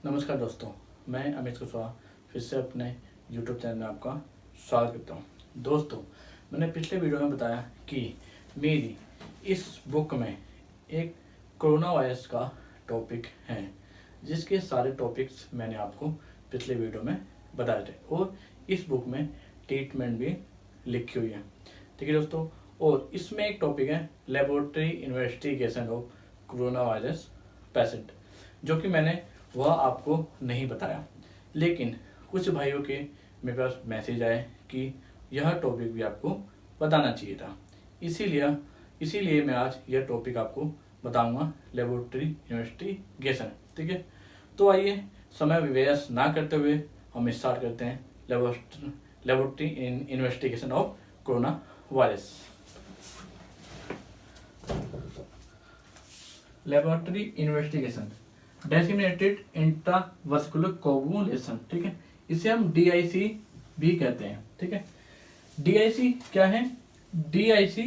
नमस्कार दोस्तों, मैं अमित कुशवाहा फिर से अपने YouTube चैनल में आपका स्वागत करता हूँ। दोस्तों, मैंने पिछले वीडियो में बताया कि मेरी इस बुक में एक कोरोना वायरस का टॉपिक है, जिसके सारे टॉपिक्स मैंने आपको पिछले वीडियो में बताए थे और इस बुक में ट्रीटमेंट भी लिखी हुई है। ठीक है दोस्तों, और इसमें एक टॉपिक है laboratory investigation of corona virus patient, जो कि मैंने वह आपको नहीं बताया, लेकिन कुछ भाइयों के मेरे पास मैसेज आए कि यह टॉपिक भी आपको बताना चाहिए था। इसीलिए मैं आज यह टॉपिक आपको बताऊंगा, लेबोरेटरी इन्वेस्टिगेशन। ठीक है, तो आइए समय व्यस्त ना करते हुए हम स्टार्ट करते हैं laboratory investigation of corona virus. Laboratory investigation disseminated intravascular coagulation. ठीक है, इसे हम DIC भी कहते हैं। ठीक है, DIC क्या है? DIC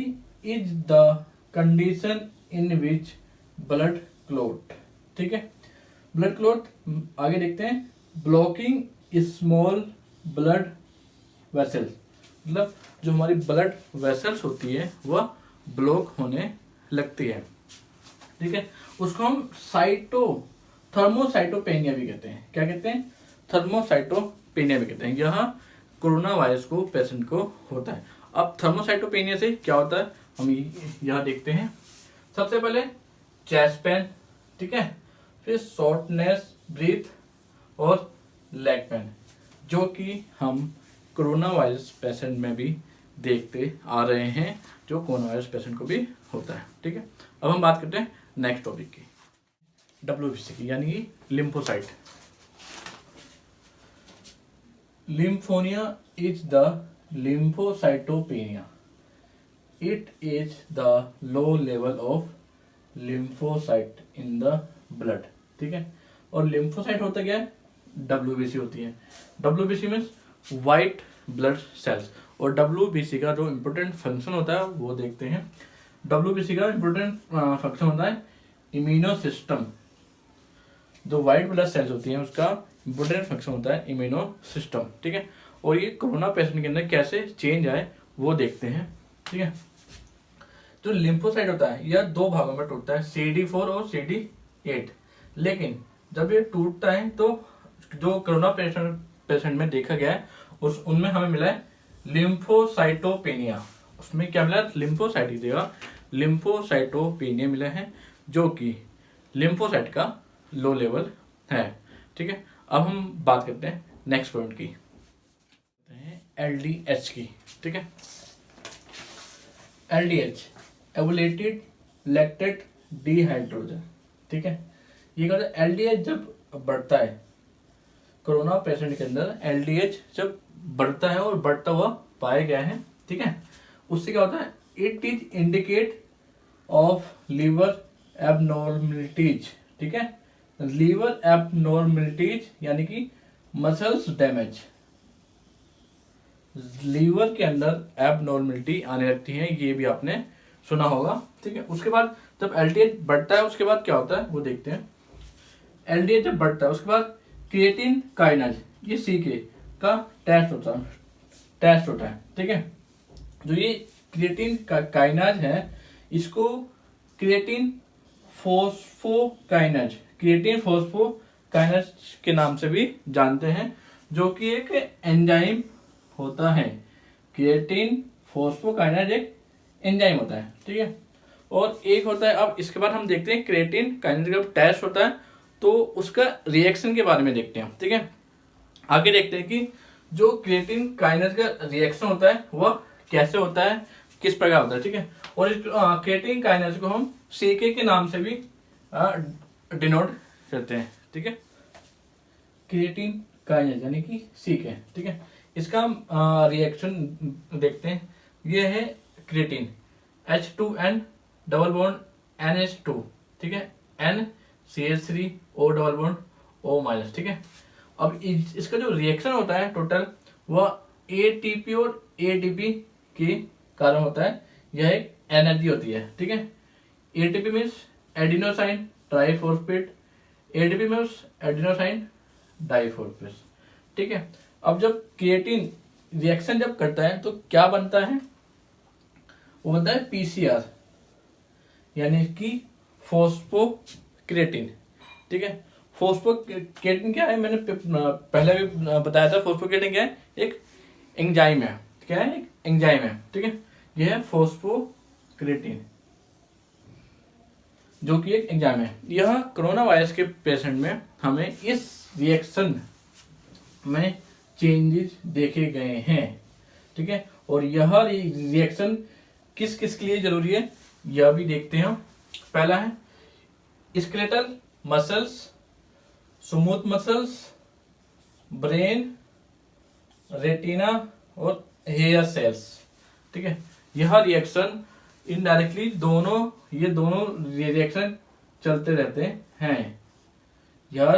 is the condition in which blood clot, ठीक है, ब्लड क्लॉट आगे देखते हैं, ब्लॉकिंग स्मॉल ब्लड वेसल्स, मतलब जो हमारी ब्लड वेसल्स होती है वह ब्लॉक होने लगती है। ठीक है, उसको हम थर्मोसाइटोपेनिया भी कहते हैं। क्या कहते हैं? थर्मोसाइटोपेनिया भी कहते हैं। यह कोरोना वायरस को पेशेंट को होता है। अब थर्मोसाइटोपेनिया से क्या होता है हम यह देखते हैं। सबसे पहले चेस्ट पेन, ठीक है, फिर शॉर्टनेस ब्रीथ और लेग पेन, जो कि हम कोरोना वायरस पेशेंट में भी देखते आ रहे हैं, जो कोरोना वायरस पेशेंट को भी होता है। ठीक है, अब हम बात करते हैं नेक्स्ट टॉपिक की, WBC की, यानी कि lymphocyte. Lymphonia is the lymphocytopenia. It is the low level of lymphocyte in the blood. ठीक है, और लिम्फोसाइट होता क्या है? WBC होती है। WBC means white blood cells, और WBC का जो इम्पोर्टेंट फंक्शन होता है वो देखते हैं। WBC का इम्पोर्टेंट फंक्शन होता है इम्यूनो सिस्टम। जो वाइट ब्लड सेल्स होती हैं उसका इम्पोर्टेंट फंक्शन होता है इम्यूनो सिस्टम। ठीक है, और ये कोरोना पेशेंट के अंदर कैसे चेंज आए वो देखते हैं। ठीक है, जो लिम्फोसाइट होता है यह दो भागों में टूटता है, CD4 और CD8। लेकिन जब ये टूटता है तो जो कोरोना पेशेंट में देखा गया है उनमें हमें मिला है लिम्फोसाइटोपेनिया। उसमें क्या मिला? लिम्फोसाइट की जगह लिम्फोसाइटोपेनिया मिला है, जो कि लिम्फोसाइट का लो लेवल है। ठीक है, अब हम बात करते हैं नेक्स्ट पॉइंट की, LDH की। ठीक है, LDH एबुलेटेड लैक्टेट डिहाइड्रोजन। ठीक है, ये कहते हैं LDH जब बढ़ता है कोरोना पेशेंट के अंदर, LDH जब बढ़ता है और बढ़ता हुआ पाया गया है, ठीक है, उससे क्या होता है? It is indicate of liver abnormalities. ठीक है, लीवर एबनॉर्मलिटीज यानी कि मसल्स डैमेज, लीवर के अंदर एबनॉर्मलिटी आने लगती है, ये भी आपने सुना होगा। ठीक है, उसके बाद जब LDH बढ़ता है उसके बाद क्या होता है वो देखते हैं। LDH जब बढ़ता है उसके बाद क्रिएटिन काइनेज, ये CK का टेस्ट होता है। ठीक है, जो ये क्रिएटिन काइनेज है इसको क्रिएटिन फोस्फोकाइनेज के नाम से भी जानते हैं, जो कि एक एंजाइम होता है। क्रिएटिन फोस्फोकाइनेज एक एंजाइम होता है। ठीक है, और एक होता है, अब इसके बाद हम देखते हैं क्रिएटिन काइनेज का टेस्ट होता है तो उसका रिएक्शन के बारे में देखते हैं। ठीक है, आगे देखते हैं कि जो क्रिएटिन काइनेज का रिएक्शन होता है वह कैसे होता है, किस प्रकार होता है। ठीक है, और इस क्रिएटिन काइनेज को हम CK के नाम से भी डिनोट करते हैं। ठीक है, क्रिएटिन काइनेज यानी कि CK। ठीक है, इसका हम रिएक्शन देखते हैं। ये है creatine H2N double bond NH2, ठीक है, NCH3O डबल बॉन्ड O-। ठीक है, अब इसका जो रिएक्शन होता है टोटल वह ATP और ADP के कारण होता है। यह एक एनर्जी होती है। ठीक है, ATP means adenosine triphosphate, ADP में एडिनोसाइन डाइफॉस्फेट। ठीक है, अब जब क्रिएटिन रिएक्शन जब करता है तो क्या बनता है, वो बनता है PCR, यानी कि फॉस्फोक्रिएटिन। ठीक है, फॉस्फोक्रिएटिन क्या है, मैंने पहले भी बताया था। फॉस्फोक्रिएटिन क्या है, एक एंजाइम है। क्या है, एक एंजाइम है। ठीक है, यह है फॉस्फोक्रिएटिन, जो कि एक एंजाइम है। यह कोरोना वायरस के पेशेंट में हमें इस रिएक्शन में चेंजेस देखे गए हैं। ठीक है, और यह रिएक्शन किस किस के लिए जरूरी है, यह भी देखते हैं। पहला है skeletal muscles, smooth muscles, brain, retina और हेयर सेल्स। ठीक है, यह रिएक्शन इनडायरेक्टली ये दोनों रिएक्शन चलते रहते हैं। यह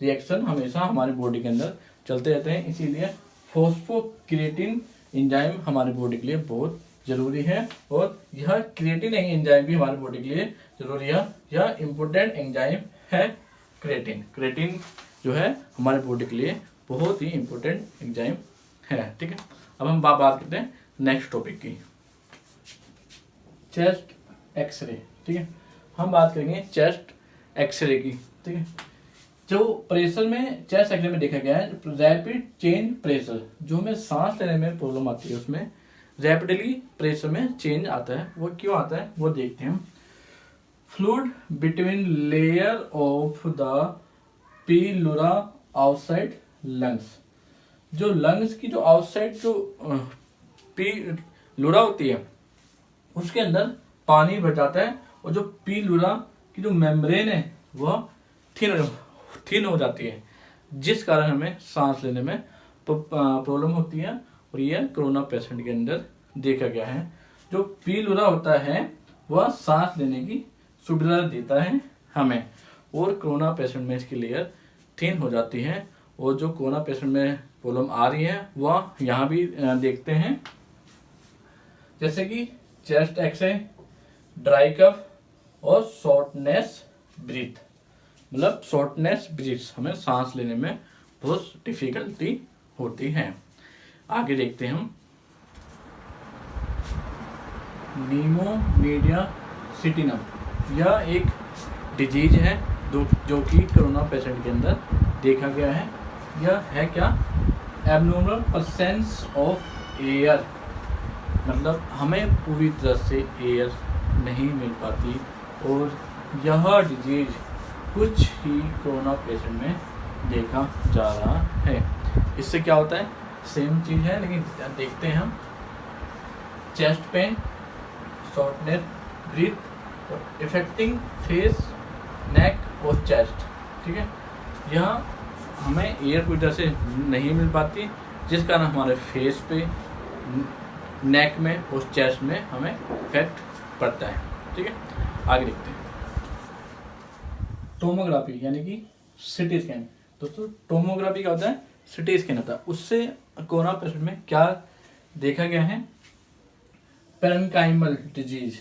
रिएक्शन हमेशा हमारी बॉडी के अंदर चलते रहते हैं, इसीलिए फॉस्फोक्रिएटिन एंजाइम हमारी बॉडी के लिए बहुत जरूरी है। और यह क्रिएटिन एंजाइम भी हमारी बॉडी के लिए जरूरी है। यह इंपॉर्टेंट एंजाइम है क्रिएटिन जो है हमारे बॉडी के लिए बहुत ही इंपॉर्टेंट एंजाइम है। ठीक है, अब हम बात करते हैं नेक्स्ट टॉपिक की, चेस्ट एक्सरे। ठीक है, हम बात करेंगे चेस्ट एक्सरे की। ठीक है, जो प्रेशर में चेस्ट एक्सरे में देखा गया है, रैपिड चेंज प्रेशर, जो हमें सांस लेने में प्रॉब्लम आती है उसमें रैपिडली प्रेशर में चेंज आता है। वो क्यों आता है वो देखते हैं। Fluid between layer of the pleura outside lungs, जो लंग्स की जो आउटसाइड जो प्लूरा होती है उसके अंदर पानी भर जाता है, और जो प्लूरा की जो मेम्ब्रेन है वह थिन हो जाती है, जिस कारण हमें सांस लेने में प्रॉब्लम होती है। और यह कोरोना पेशेंट के अंदर देखा गया है। जो प्लूरा होता है वह सांस लेने की सुविधा देता है हमें, और कोरोना पेशेंट में इसकी लेयर थिन हो जाती है। और जो कोरोना पेशेंट में प्रॉब्लम आ रही है वह यहाँ भी देखते हैं, जैसे कि चेस्ट एक्सरे, ड्राई कफ और शॉर्टनेस ब्रीथ, मतलब शॉर्टनेस ब्रीथ, हमें सांस लेने में बहुत डिफिकल्टी होती है। आगे देखते हैं हम निमोनिया सिटिनम। यह एक डिजीज है जो कि कोरोना पेशेंट के अंदर देखा गया है। यह है क्या, एबनॉर्मल परसेंस ऑफ एयर, मतलब हमें पूरी तरह से एयर नहीं मिल पाती, और यह डिजीज कुछ ही कोरोना पेशेंट में देखा जा रहा है। इससे क्या होता है, सेम चीज़ है लेकिन देखते हैं हम। चेस्ट पेन, शॉर्टनेस ब्रीथ और इफेक्टिंग फेस, नेक और चेस्ट। ठीक है, यह हमें एयर पूरी तरह से नहीं मिल पाती, जिस कारण हमारे फेस पे, नेक में और चेस्ट में हमें इफेक्ट पड़ता है। ठीक है, आगे देखते हैं टोमोग्राफी यानी कि सिटी स्कैन। दोस्तों टोमोग्राफी क्या होता है, सिटी स्कैन होता है। उससे कोरोना पेशेंट में क्या देखा गया है, पेरेन्काइमल डिजीज,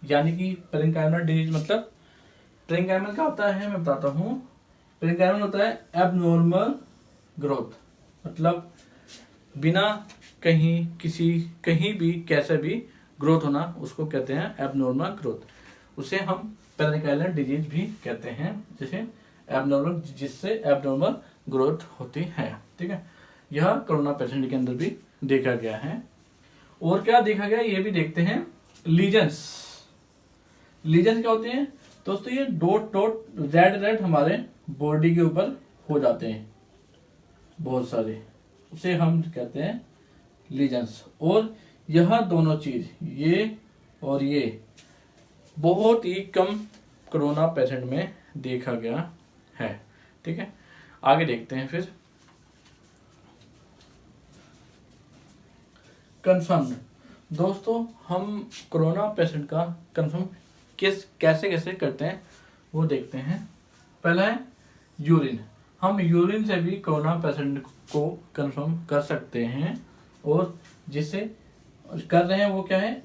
यानी कि पेरेन्काइमल डिजीज मतलब पेरेन्काइमल क्या होता है मैं बताता हूँ। पेरेन्काइमल होता है एबनॉर्मल ग्रोथ, मतलब बिना कहीं भी कैसे भी ग्रोथ होना, उसको कहते हैं एबनॉर्मल ग्रोथ। उसे हम पेरेन्काइमल डिजीज भी कहते हैं, जिससे एबनॉर्मल ग्रोथ होती है। ठीक है, यह कोरोना पेशेंट के अंदर भी देखा गया है। और क्या देखा गया ये भी देखते हैं। लीजन्स क्या होते हैं दोस्तों, ये डॉट रेड हमारे बॉडी के ऊपर हो जाते हैं बहुत सारे, उसे हम कहते हैं लीजन्स। और यह दोनों चीज, ये और ये बहुत ही कम कोरोना पेशेंट में देखा गया है। ठीक है, आगे देखते हैं फिर कंफर्म। दोस्तों हम कोरोना पेशेंट का कंफर्म कैसे करते हैं वो देखते हैं। पहला है यूरिन। हम यूरिन से भी कोरोना पेशेंट को कंफर्म कर सकते हैं, और जिसे कर रहे हैं वो क्या है,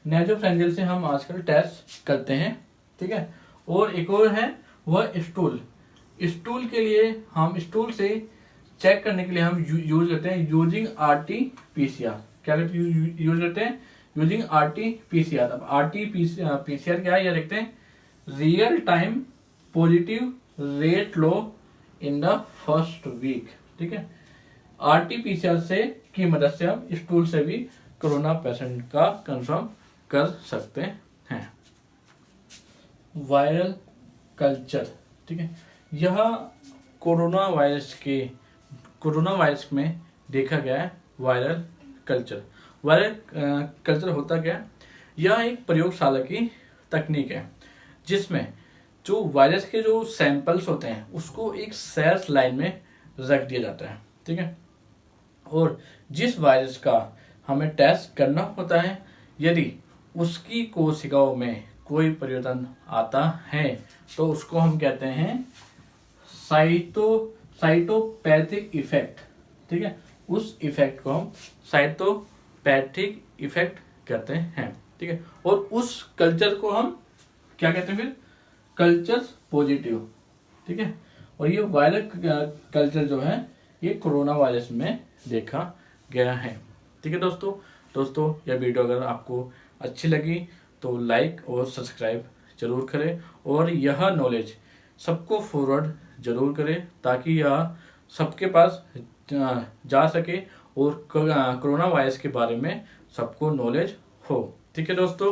नेजोफ्रेंजियल से हम आजकल टेस्ट करते हैं। ठीक है, और एक और है वह स्टूल। स्टूल के लिए हम स्टूल से चेक करने के लिए हम यूज करते हैं यूजिंग RT-PCR। क्या यूज करते हैं? Using RT-PCR। अब RT-PCR क्या है, यह देखते हैं। Real time positive rate low in the first week. ठीक है, RT-PCR से की मदद से हम स्टूल से भी कोरोना पेशेंट का कंफर्म कर सकते हैं। Viral culture. ठीक है, यह कोरोना वायरस में देखा गया है वायरल कल्चर। वायरल कल्चर होता क्या है? यह एक प्रयोगशाला की तकनीक है जिसमें जो वायरस के जो सैंपल्स होते हैं उसको एक सेल्स लाइन में रख दिया जाता है। ठीक है, और जिस वायरस का हमें टेस्ट करना होता है, यदि उसकी कोशिकाओं में कोई परिवर्तन आता है तो उसको हम कहते हैं साइटोपैथिक इफेक्ट। ठीक है, उस इफेक्ट को हम साइटोपैथिक इफेक्ट कहते हैं। ठीक है, और उस कल्चर को हम क्या कहते हैं फिर? Culture positive. ठीक है, और ये वायरल कल्चर जो है ये कोरोना वायरस में देखा गया है। ठीक है दोस्तों यह वीडियो अगर आपको अच्छी लगी तो लाइक और सब्सक्राइब जरूर करें और यह नॉलेज सबको फॉरवर्ड जरूर करें ताकि यह सबके पास जा सके और कोरोना वायरस के बारे में सबको नॉलेज हो। ठीक है दोस्तों।